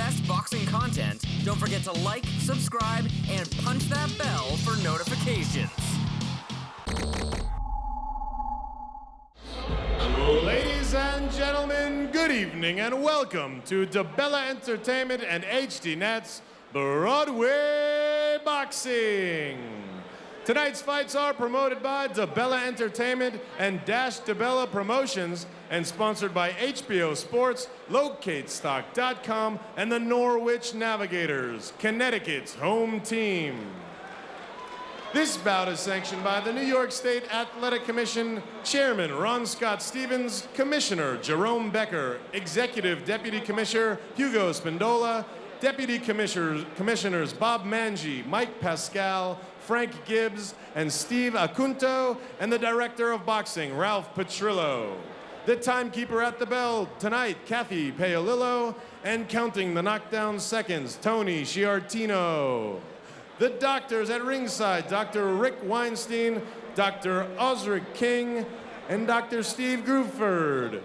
best boxing content, don't forget to like, subscribe, and punch that bell for notifications. Ladies and gentlemen, good evening and welcome to DiBella Entertainment and HDNet's Broadway Boxing. Tonight's fights are promoted by DiBella Entertainment and DiBella Promotions and sponsored by HBO Sports, LocateStock.com, and the Norwich Navigators, Connecticut's home team. This bout is sanctioned by the New York State Athletic Commission, Chairman Ron Scott Stevens, Commissioner Jerome Becker, Executive Deputy Commissioner Hugo Spindola, Deputy Commissioners Bob Mangi, Mike Pascal, Frank Gibbs, and Steve Acunto, and the Director of Boxing, Ralph Petrillo. The timekeeper at the bell tonight, Kathy Paolillo, and counting the knockdown seconds, Tony Sciartino. The doctors at ringside, Dr. Rick Weinstein, Dr. Osric King, and Dr. Steve Gruford.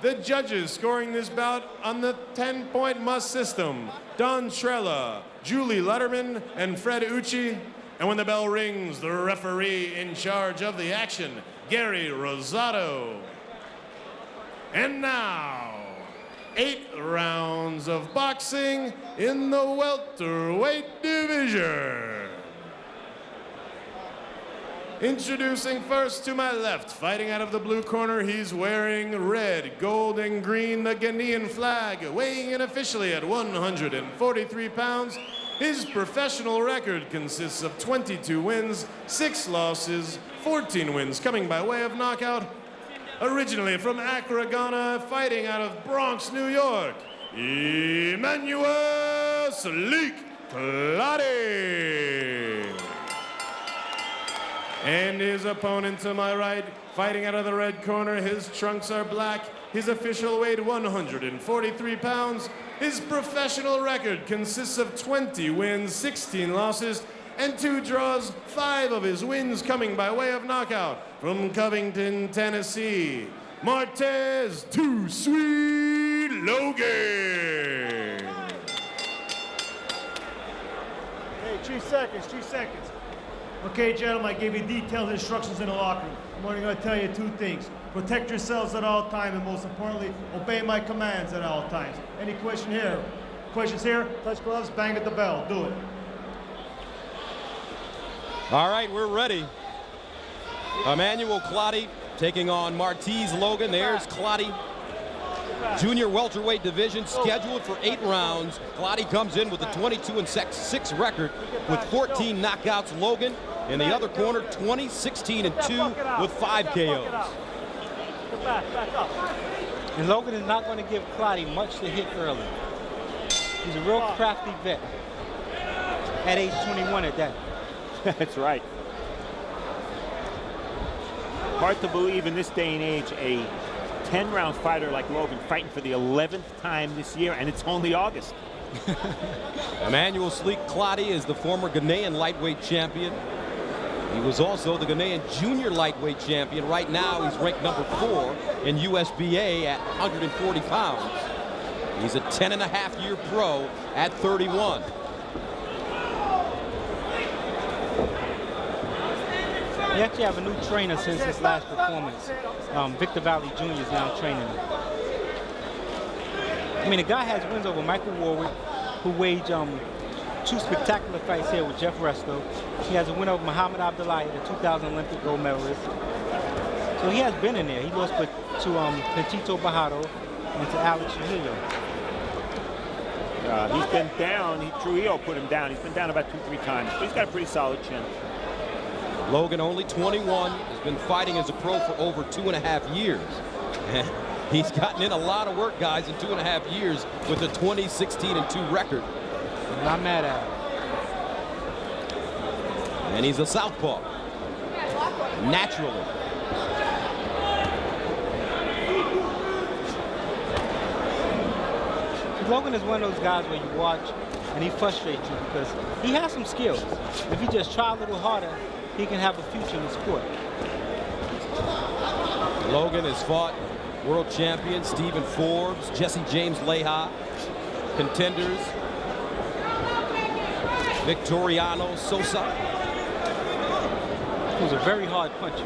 The judges scoring this bout on the 10-point must system, Don Trella, Julie Letterman, and Fred Ucci. And when the bell rings, the referee in charge of the action, Gary Rosado. And now, 8 rounds of boxing in the welterweight division. Introducing first to my left, fighting out of the blue corner, he's wearing red, gold, and green, the Ghanaian flag, weighing in officially at 143 pounds. His professional record consists of 22 wins, 6 losses, 14 wins coming by way of knockout. Originally from Accra, Ghana, fighting out of Bronx, New York, EMMANUEL CLOTTEY. And his opponent to my right, fighting out of the red corner, his trunks are black, his official weight 143 pounds. His professional record consists of 20 wins, 16 losses, and 2 draws, 5 of his wins coming by way of knockout. From Covington, Tennessee, Marteze Too Sweet Logan. Hey, 2 seconds. Okay, gentlemen, I gave you detailed instructions in the locker room. I'm only going to tell you 2 things. Protect yourselves at all times, and most importantly, obey my commands at all times. Any question here? Questions here? Touch gloves, bang at the bell. Do it. All right, we're ready. EMMANUEL CLOTTEY taking on Marteze Logan. There's CLOTTEY. Junior welterweight division scheduled for 8 rounds. CLOTTEY comes in with a 22-6 record with 14 knockouts. Logan in the other corner, 20-16-2 with 5 KOs. Back up. And Logan is not going to give CLOTTEY much to hit early. He's a real crafty vet. At age 21 at that. That's right. Hard to believe in this day and age a 10-round fighter like Logan fighting for the 11th time this year, and it's only August. EMMANUEL CLOTTEY is the former Ghanaian lightweight champion. He was also the Ghanaian junior lightweight champion. Right now, he's ranked number 4 in USBA at 140 pounds. He's a 10-and-a-half-year pro at 31. He actually have a new trainer since his last performance. Victor Valley Jr. is now training him. I mean, the guy has wins over Michael Warwick, who waged 2 spectacular fights here with Jeff Resto. He has a win over Muhammad Abdullahi, the 2000 Olympic gold medalist. So he has been in there. He lost to Petito Bajado and to Alex Trujillo. He's been down. Trujillo put him down. He's been down about 2-3 times, but he's got a pretty solid chin. Logan, only 21, has been fighting as a pro for over 2.5 years. And he's gotten in a lot of work, guys, in 2.5 years with a 20-16-2 record. I'm not mad at him. And he's a southpaw, naturally. Logan is one of those guys where you watch and he frustrates you because he has some skills. If he just try a little harder, he can have a future in the sport. Logan has fought world champion Stephen Forbes, Jesse James Leha. contenders, Victoriano Sosa. He was a very hard puncher.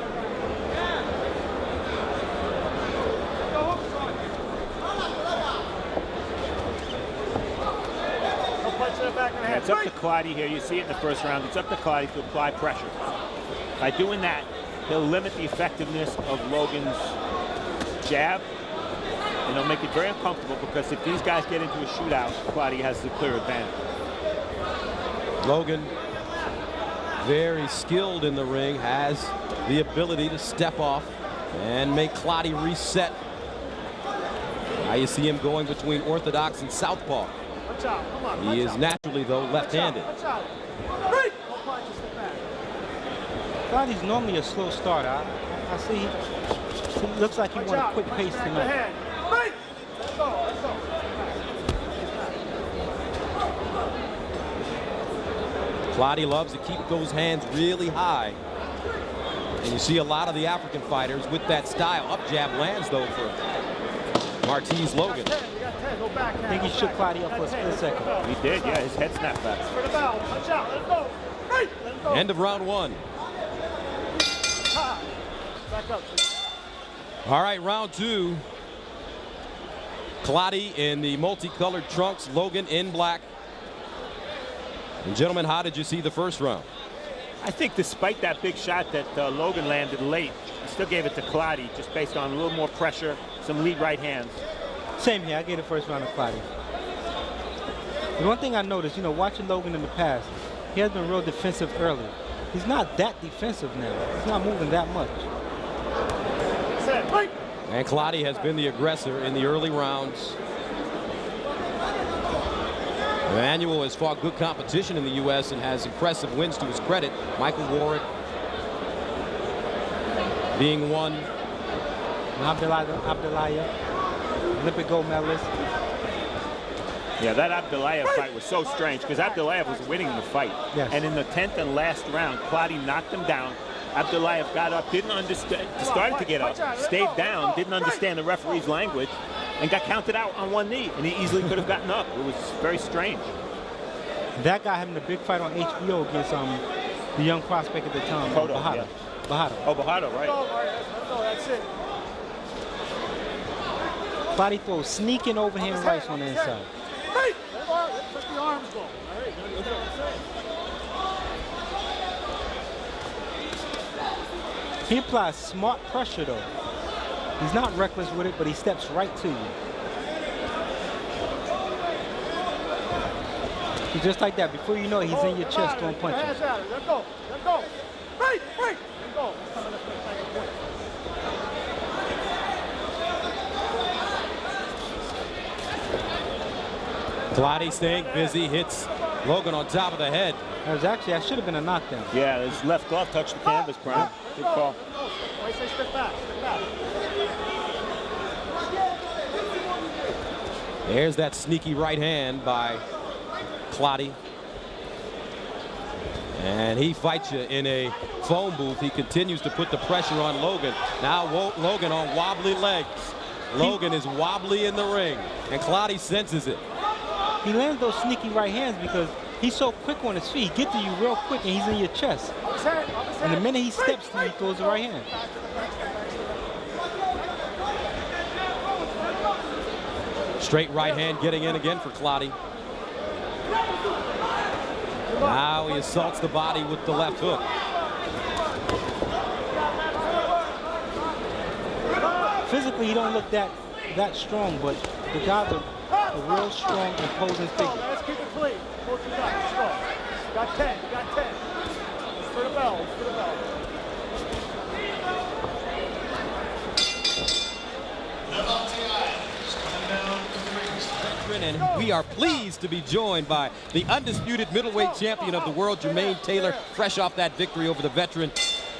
Yeah, it's up to Clottey here. You see it in the first round. It's up to Clottey to apply pressure. By doing that, he'll limit the effectiveness of Logan's jab, and he'll make it very uncomfortable, because if these guys get into a shootout, Clottey has the clear advantage. Logan, very skilled in the ring, has the ability to step off and make Clottey reset. Now you see him going between orthodox and southpaw. He is naturally, though, left-handed. Clottey's normally a slow starter. I see he looks like he wants a quick pace tonight. Clottey loves to keep those hands really high. And you see a lot of the African fighters with that style. Up jab lands, though, for Marteze Logan. I think he shook Clottey up for a split second. He did, yeah. His head snapped back. End of round one. All right, round two. Clottey in the multicolored trunks, Logan in black. And gentlemen, how did you see the first round? I think despite that big shot that Logan landed late, he still gave it to Clottey, just based on a little more pressure, some lead right hands. Same here. I gave the first round to Clottey. The one thing I noticed, you know, watching Logan in the past, he has been real defensive early. He's not that defensive now. He's not moving that much. And Clottey has been the aggressor in the early rounds. Emmanuel has fought good competition in the U.S. and has impressive wins to his credit. Michael Warwick being one. Abdullah, Olympic gold medalist. Yeah, that Abdullah fight was so strange, because Abdullah was winning the fight. Yes. And in the 10th and last round, Clottey knocked him down. Abdullah got up, didn't understand, started to get up, stayed down, didn't understand the referee's language, and got counted out on one knee, and he easily could have gotten up. It was very strange. That guy having a big fight on HBO against the young prospect at the time, Bahado. Yeah. Bahado. Oh, Bahado, right. That's it. Clottey throws sneaking overhand rights on the inside. Let the arms go. All right, that's what I'm saying. He applies smart pressure, though. He's not reckless with it, but he steps right to you. He's just like that. Before you know it, he's in your chest throwing punches. Let go. Let go. Right. Let go. Clottey staying busy, hits Logan on top of the head. That should have been a knockdown. Yeah, his left glove touched the canvas, Brian. Good call. Step back. There's that sneaky right hand by Clottey. And he fights you in a phone booth. He continues to put the pressure on Logan. Now Logan on wobbly legs. Logan is wobbly in the ring, and Clottey senses it. He lands those sneaky right hands because he's so quick on his feet. He gets to you real quick, and he's in your chest. And the minute he steps to you, he throws the right hand. Straight right hand getting in again for Clottey. Now he assaults the body with the left hook. Physically, he don't look that strong, but the guy's a real strong, imposing figure. Let's keep it clean. Both you guys. Let's go. Got 10. It's for the bell. And we are pleased to be joined by the undisputed middleweight champion of the world, Jermaine Taylor, fresh off that victory over the veteran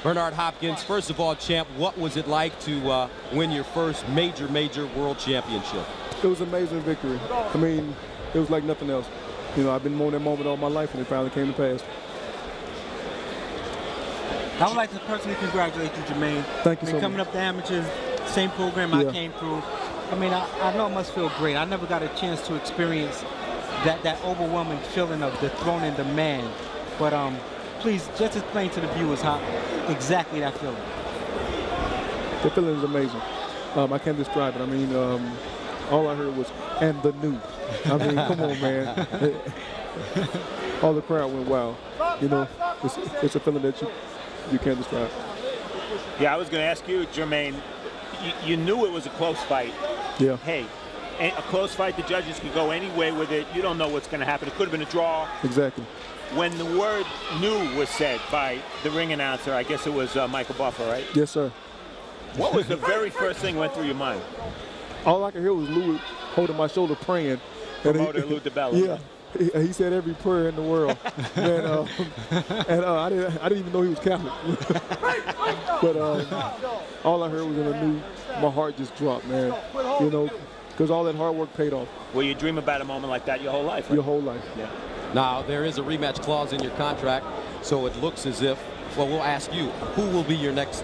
Bernard Hopkins. First of all, champ, what was it like to win your first major world championship? It was an amazing victory. I mean, it was like nothing else. You know, I've been wanting that moment all my life, and it finally came to pass. I would like to personally congratulate you, Jermaine. Thank you so much. Coming up to amateurs, same program I came through. I mean, I know it must feel great. I never got a chance to experience that overwhelming feeling of the throne and demand. But please just explain to the viewers how exactly that feeling. The feeling is amazing. I can't describe it. I mean, all I heard was, and the new. I mean, come on, man. All the crowd went wild. You know, it's a feeling that you can't describe. Yeah, I was going to ask you, Jermaine, you knew it was a close fight. Yeah. Hey, a close fight, the judges could go any way with it. You don't know what's going to happen. It could have been a draw. Exactly. When the word new was said by the ring announcer, I guess it was Michael Buffer, right? Yes, sir. What was the very first thing went through your mind? All I could hear was Lou holding my shoulder praying. Promoter Lou DiBella. Yeah, he said every prayer in the world. And I didn't even know he was Catholic. But all I heard was in the new, my heart just dropped, man. You know, because all that hard work paid off. Well, you dream about a moment like that your whole life, right? Your whole life. Yeah. Now, there is a rematch clause in your contract, so it looks as if, well, we'll ask you, who will be your next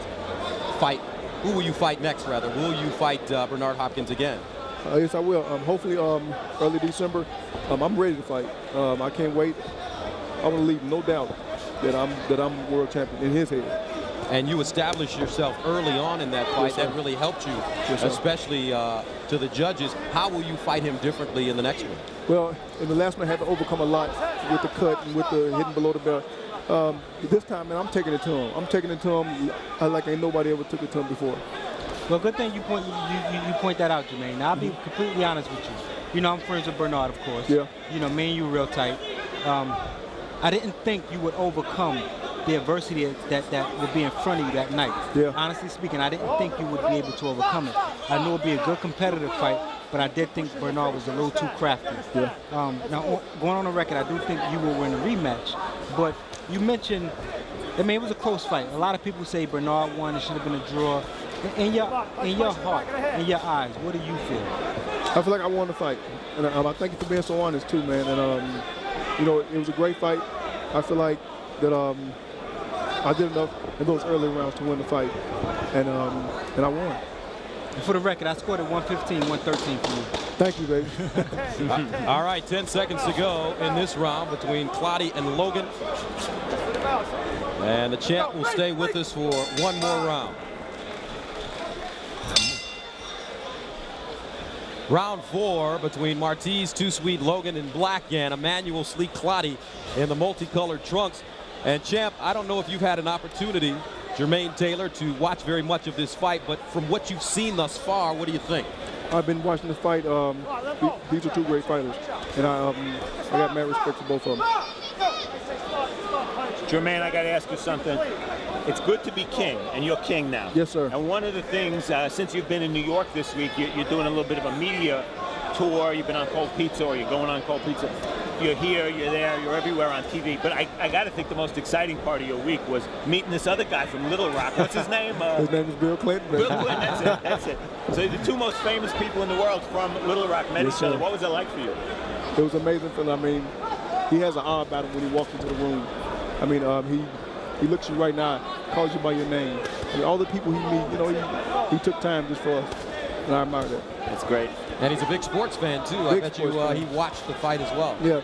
fight? Who will you fight next, rather? Will you fight Bernard Hopkins again? Yes, I will. Hopefully early December. I'm ready to fight. I can't wait. I want to leave no doubt that I'm world champion in his head. And you established yourself early on in that fight. Yes, that really helped you, yes, especially to the judges. How will you fight him differently in the next one? Well, in the last one, I had to overcome a lot with the cut and with the hitting below the belt. This time, man, I'm taking it to him. I'm taking it to him like ain't nobody ever took it to him before. Well, good thing you point that out, Jermaine. Now, I'll be completely honest with you. You know, I'm friends with Bernard, of course. Yeah. You know, me and you real tight. I didn't think you would overcome the adversity that would be in front of you that night. Yeah. Honestly speaking, I didn't think you would be able to overcome it. I knew it would be a good competitive fight, but I did think Bernard was a little too crafty. Yeah. Now, going on the record, I do think you will win the rematch. But you mentioned, I mean, it was a close fight. A lot of people say Bernard won. It should have been a draw. In your heart, in your eyes, what do you feel? I feel like I won the fight, and I thank you for being so honest too, man. And you know, it was a great fight. I feel like that I did enough in those early rounds to win the fight, and I won. And for the record, I scored at 115, 113 for you. Thank you, baby. All right, 10 seconds to go in this round between Clotty and Logan. And the champ will stay with us for one more round. Round 4 between Marteze Too Sweet Logan in black and EMMANUEL Sleek Clotty in the multicolored trunks. And champ, I don't know if you've had an opportunity, Jermaine Taylor, to watch very much of this fight, but from what you've seen thus far, what do you think? I've been watching the fight. These are two great fighters, and I got mad respect for both of them. Jermaine, I got to ask you something. It's good to be king, and you're king now. Yes, sir. And one of the things, since you've been in New York this week, you're doing a little bit of a media tour. You've been on Cold Pizza, or you're going on Cold Pizza. You're here, you're there, you're everywhere on TV. But I got to think the most exciting part of your week was meeting this other guy from Little Rock. What's his name? His name is Bill Clinton. Bill Clinton, that's it. So the two most famous people in the world from Little Rock met each other. What was it like for you? It was amazing feeling. I mean, he has an awe about him when he walks into the room. I mean, he looks you right now, calls you by your name. I mean, all the people he meet, you know, he took time just for us, and I admire that. That's great. And he's a big sports fan, too. I bet you he watched the fight as well. Yeah,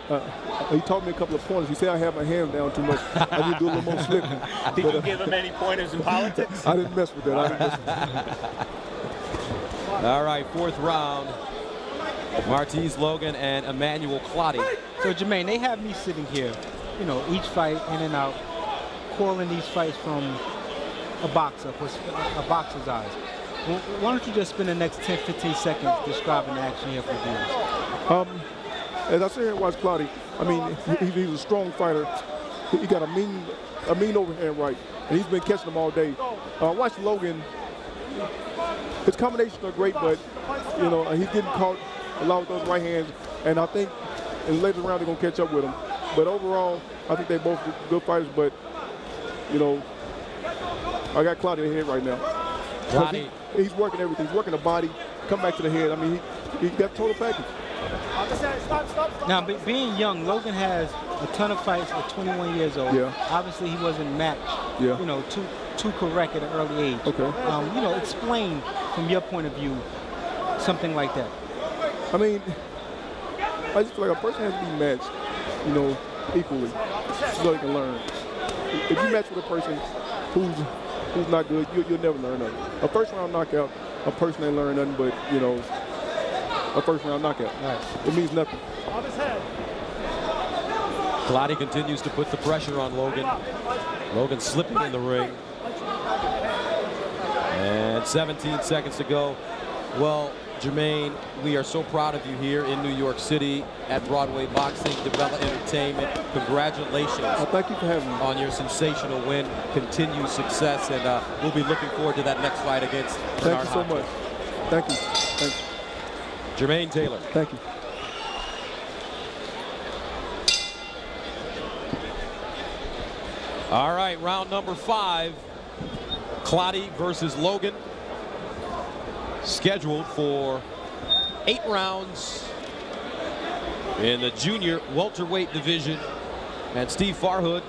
he taught me a couple of pointers. He said I have my hands down too much. I need to do a little more slipping. Did you give him any pointers in politics? I didn't mess with that. All right, 4th round. Marteze Logan and EMMANUEL Clotty. So, Jermaine, they have me sitting here, you know, each fight in and out, calling these fights from a boxer's eyes. Why don't you just spend the next 10, 15 seconds describing the action here for viewers? As I sit here and watch Clotty, I mean, he's a strong fighter. He got a mean overhand right, and he's been catching them all day. Watch Logan. His combinations are great, but, you know, he's getting caught a lot with those right hands, and I think in the later round they're going to catch up with him. But overall, I think they're both good fighters, but, you know, I got Clotty in the head right now. Clotty. He's working everything. He's working the body, come back to the head. I mean, he got total package. Now, being young, Logan has a ton of fights at 21 years old. Yeah. Obviously, he wasn't matched, Yeah. you know, too correct at an early age. Okay. You know, explain from your point of view something like that. I mean, I just feel like a person has to be matched, you know, equally, so they can learn. If you match with a person who's not good, you'll never learn nothing. A first-round knockout, a person ain't learn nothing but, you know, a first-round knockout. Right. It means nothing. Off his head. Clottey continues to put the pressure on Logan. Logan slipping in the ring. And 17 seconds to go. Well, Jermaine, we are so proud of you here in New York City at Broadway Boxing, DiBella Entertainment. Congratulations. Thank you for having me. On your sensational win. Continued success, and we'll be looking forward to that next fight against Thank you so much. Thank you. Thank you. Jermaine Taylor. Thank you. All right, round number 5. Clottey versus Logan. Scheduled for 8 rounds in the junior welterweight division. And Steve Farhood,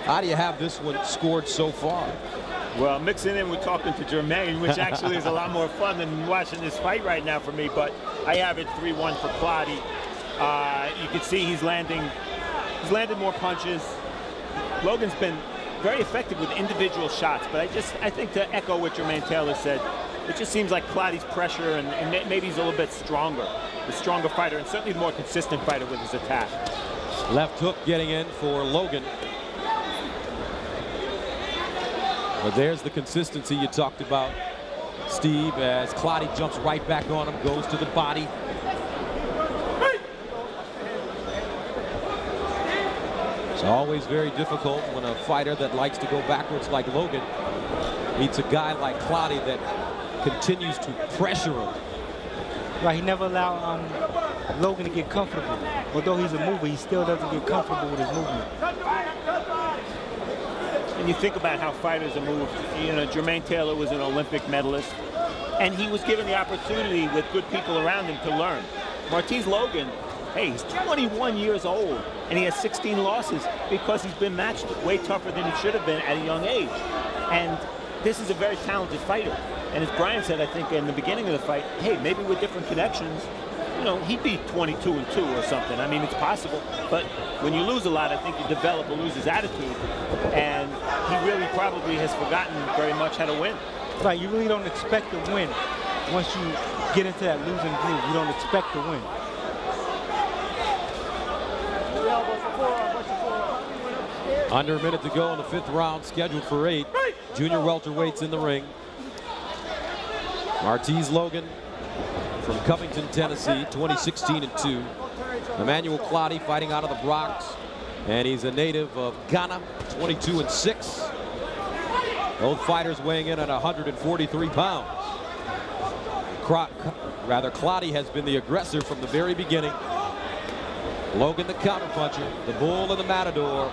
how do you have this one scored so far? Well, mixing in with talking to Jermaine, which actually is a lot more fun than watching this fight right now for me, but I have it 3-1 for Clottey. You can see he's landed more punches. Logan's been very effective with individual shots, but I think to echo what Jermaine Taylor said, it just seems like Clottey's pressure and maybe he's a little bit stronger, the stronger fighter, and certainly the more consistent fighter with his attack. Left hook getting in for Logan. But there's the consistency you talked about, Steve, as Clottey jumps right back on him, goes to the body. It's always very difficult when a fighter that likes to go backwards like Logan meets a guy like Clottey that continues to pressure him. Right, he never allowed Logan to get comfortable. Although he's a mover, he still doesn't get comfortable with his movement. And you think about how fighters are moved. You know, Jermaine Taylor was an Olympic medalist, and he was given the opportunity with good people around him to learn. Marteze Logan, hey, he's 21 years old, and he has 16 losses because he's been matched way tougher than he should have been at a young age. And this is a very talented fighter. And as Brian said, I think in the beginning of the fight, hey, maybe with different connections, you know, he'd be 22-2 or something. I mean, it's possible. But when you lose a lot, I think you develop a loser's attitude. And he really probably has forgotten very much how to win. Right, you really don't expect to win once you get into that losing groove. You don't expect to win. Under a minute to go in the 5th round, scheduled for 8. Junior welterweights in the ring. Marteze Logan from Covington, Tennessee, 2016-2. EMMANUEL Clottey fighting out of the Bronx, and he's a native of Ghana, 22-6. Both fighters weighing in at 143 pounds. Clottey has been the aggressor from the very beginning. Logan the counterpuncher, the bull and the matador.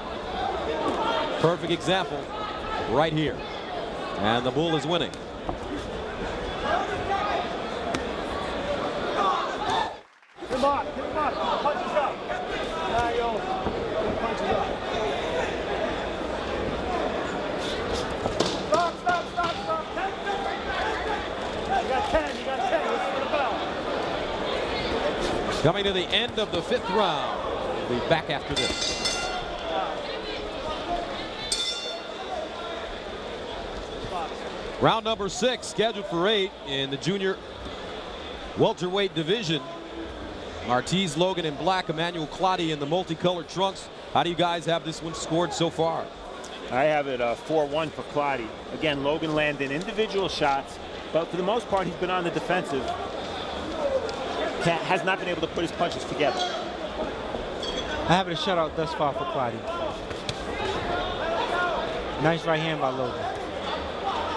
Perfect example right here. And the bull is winning. Come on, punches up. Now yo, punches up. Stop. You got 10, let's put the bell. Coming to the end of the 5th round. We'll be back after this. Round number 6, scheduled for 8 in the junior welterweight division. Marteze Logan in black, EMMANUEL Clottey in the multicolored trunks. How do you guys have this one scored so far? I have it 4-1 for Clottey. Again, Logan landed individual shots, but for the most part, he's been on the defensive. Has not been able to put his punches together. I have it a shutout thus far for Clottey. Nice right hand by Logan.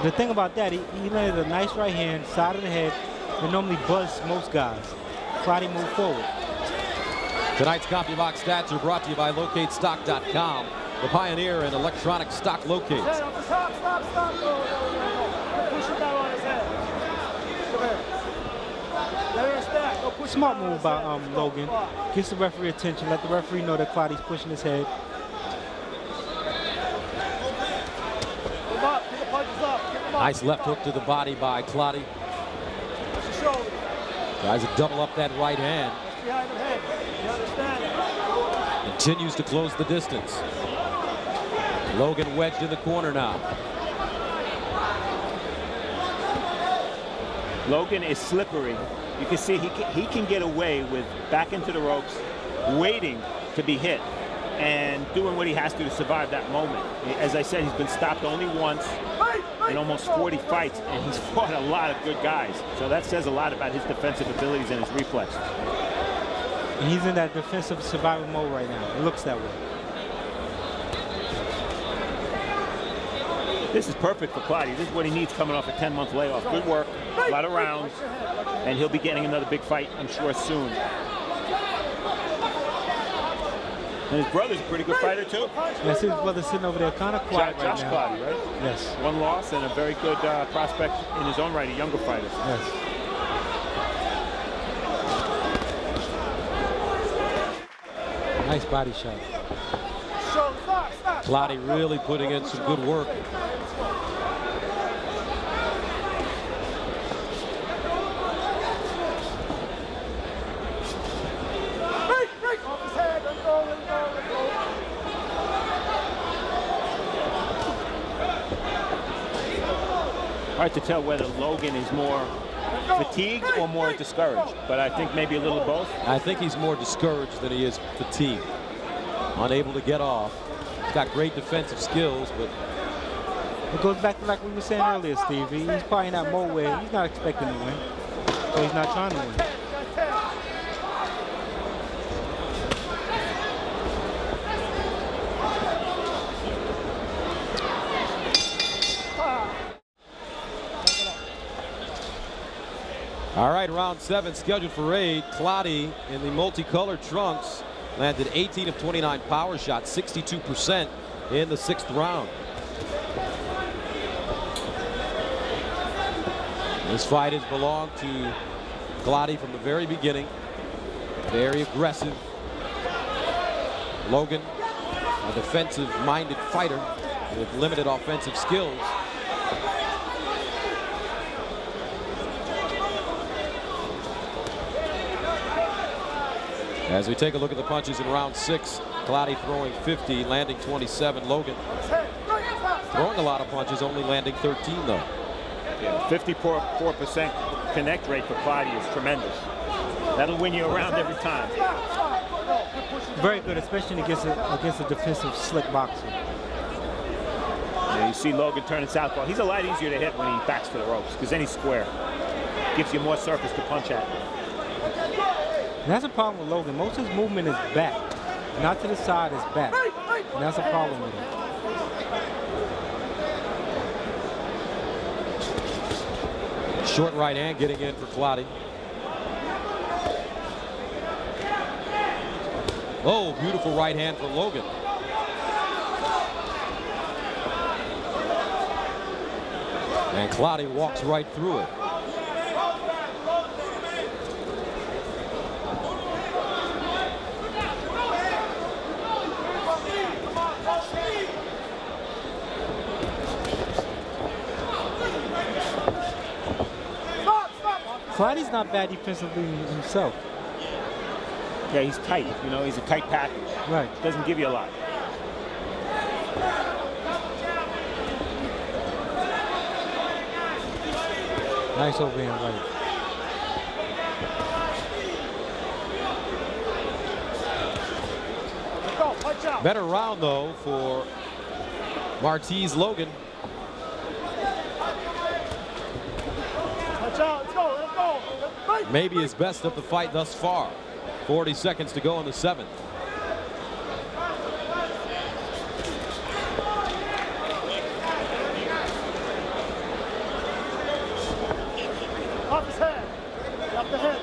The thing about that, he landed a nice right hand, side of the head, that normally buzz most guys. Clottey moved forward. Tonight's CompuBox stats are brought to you by LocateStock.com, the pioneer in electronic stock locates. Stop. Push it down on his head. Come here. Let her stack. Go push Smart move by Logan. Gets the referee attention. Let the referee know that Clottey's pushing his head. Come up. Get the punches up. Nice left hook to the body by Clottey. Push your shoulder. Tries to double up that right hand. behind the head. You understand? Continues to close the distance. Logan wedged in the corner now. Logan is slippery. You can see he can get away with back into the ropes, waiting to be hit, and doing what he has to survive that moment. As I said, he's been stopped only once in almost 40 fights, and he's fought a lot of good guys. So that says a lot about his defensive abilities and his reflexes. And he's in that defensive survival mode right now. It looks that way. This is perfect for Clotty. This is what he needs coming off a 10-month layoff. Good work, a lot of rounds, and he'll be getting another big fight, I'm sure, soon. And his brother's a pretty good fighter, too. Yes, his brother's sitting over there kind of quiet Josh right now. Clotty, right? Yes. One loss and a very good prospect in his own right, a younger fighter. Yes. Nice body shot. Clotty really putting in some good work. Hard to tell whether Logan is more fatigued or more discouraged, but I think maybe a little of both. I think he's more discouraged than he is fatigued. Unable to get off. He's got great defensive skills, but It goes back to like we were saying earlier, Steve. He's probably in that mode where he's not expecting to win, so he's not trying to win. all right, round 7 scheduled for 8. Clotty in the multicolored trunks landed 18 of 29 power shots, 62% in the 6th round. This fight has belonged to Clotty from the very beginning. Very aggressive. Logan, a defensive-minded fighter with limited offensive skills. As we take a look at the punches in round 6, Clotty throwing 50, landing 27. Logan throwing a lot of punches, only landing 13 though. Yeah, 54% connect rate for Clotty is tremendous. That'll win you around every time. Very good, especially against a defensive slick boxer. Yeah, you see Logan turning southpaw. He's a lot easier to hit when he backs to the ropes, because then he's square. Gives you more surface to punch at. And that's a problem with Logan. Most of his movement is back, not to the side, it's back. And that's a problem with him. Short right hand getting in for Clotty. Oh, beautiful right hand from Logan. And Clotty walks right through it. Clotty's not bad defensively himself. Yeah, he's tight. You know, he's a tight package. Right. Doesn't give you a lot. Nice overhand right. Better round though for Marteze Logan. Maybe his best of the fight thus far. 40 seconds to go in the 7th. Off his head. Off the head.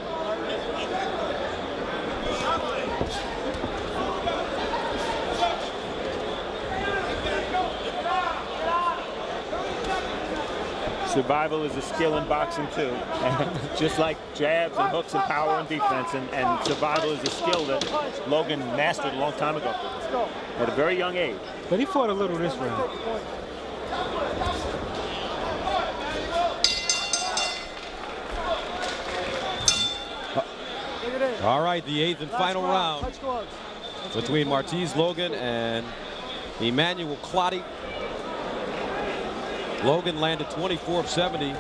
Survival is a skill in boxing too. Just like jabs and hooks and power and defense, and survival is a skill that Logan mastered a long time ago at a very young age. But he fought a little this round. All right, the 8th and final round between Marteze Logan and EMMANUEL CLOTTEY. Logan landed 24 of 70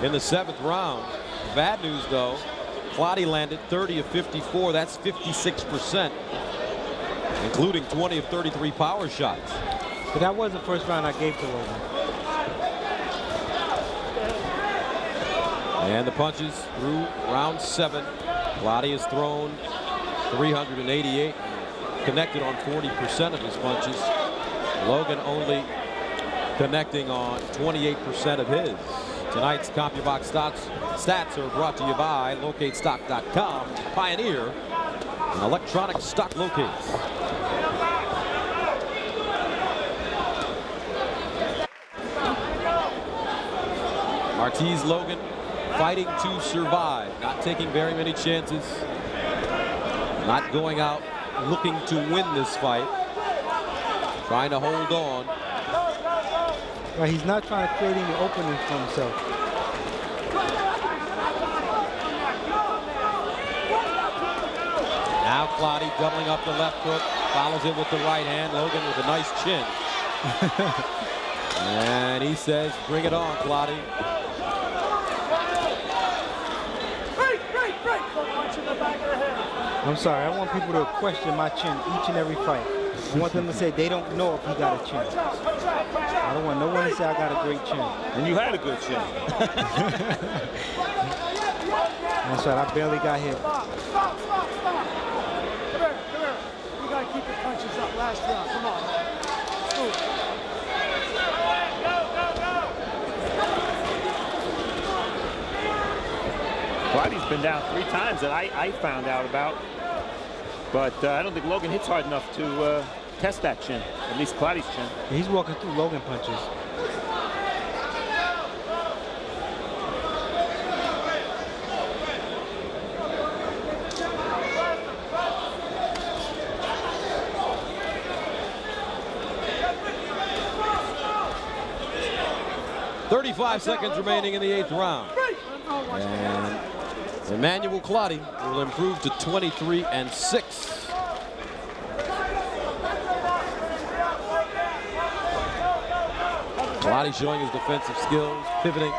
in the 7th round. Bad news, though, CLOTTEY landed 30 of 54. That's 56%, including 20 of 33 power shots. But that was the first round I gave to Logan. And the punches through round 7. CLOTTEY has thrown 388, connected on 40% of his punches. Logan only connecting on 28% of his. Tonight's CompuBox stats are brought to you by LocateStock.com, pioneer in electronic stock locates. Marteze Logan fighting to survive, not taking very many chances, not going out looking to win this fight, trying to hold on. Well, he's not trying to create any openings for himself. Now CLOTTEY doubling up the left hook, follows it with the right hand. Logan with a nice chin. And he says, bring it on, CLOTTEY. I'm sorry, I want people to question my chin each and every fight. I want them to say they don't know if he got a chin. I don't want no one to say I got a great chin. And you had a good chin. That's right, I barely got hit. Stop. Come here. You gotta keep the punches up last round. Come on. Let's do it. CLOTTEY's been down 3 times that I found out about. But I don't think Logan hits hard enough to test that chin, at least CLOTTEY's chin. He's walking through Logan punches. .35 seconds remaining in the 8th round. And EMMANUEL CLOTTEY will improve to 23-6. CLOTTEY showing his defensive skills, pivoting,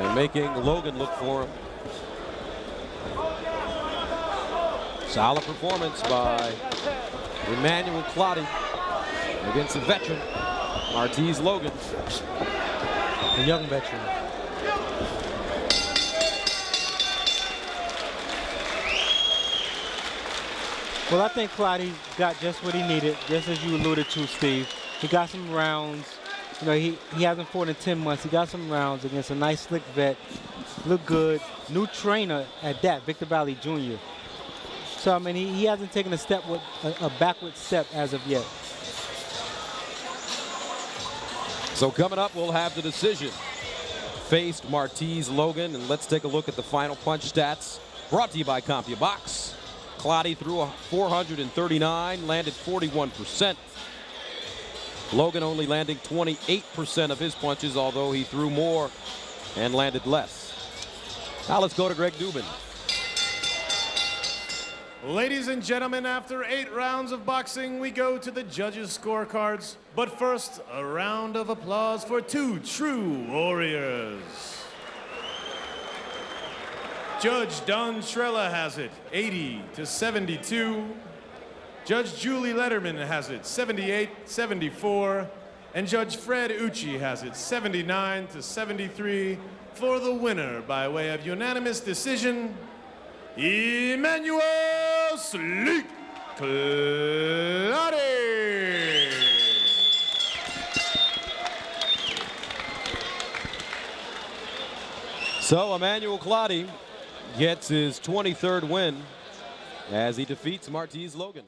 and making Logan look for him. Solid performance by EMMANUEL CLOTTEY against the veteran Marteze Logan, a young veteran. Well, I think CLOTTEY got just what he needed, just as you alluded to, Steve. He got some rounds. You know, he hasn't fought in 10 months. He got some rounds against a nice, slick vet. Looked good. New trainer at that, Victor Valley Jr. So, I mean, he hasn't taken a step with a backward step as of yet. So coming up, we'll have the decision. Faced Marteze Logan, and let's take a look at the final punch stats. Brought to you by CompuBox. CLOTTEY threw a 439, landed 41%. Logan only landing 28% of his punches, although he threw more and landed less. Now let's go to Greg Dubin. Ladies and gentlemen, after 8 rounds of boxing, we go to the judges' scorecards. But first, a round of applause for 2 true warriors. Judge Don Trella has it 80-72. Judge Julie Letterman has it 78-74. And Judge Fred Ucci has it 79-73 for the winner by way of unanimous decision, EMMANUEL "Sleek" CLOTTEY. So EMMANUEL CLOTTEY gets his 23rd win as he defeats Marteze Logan.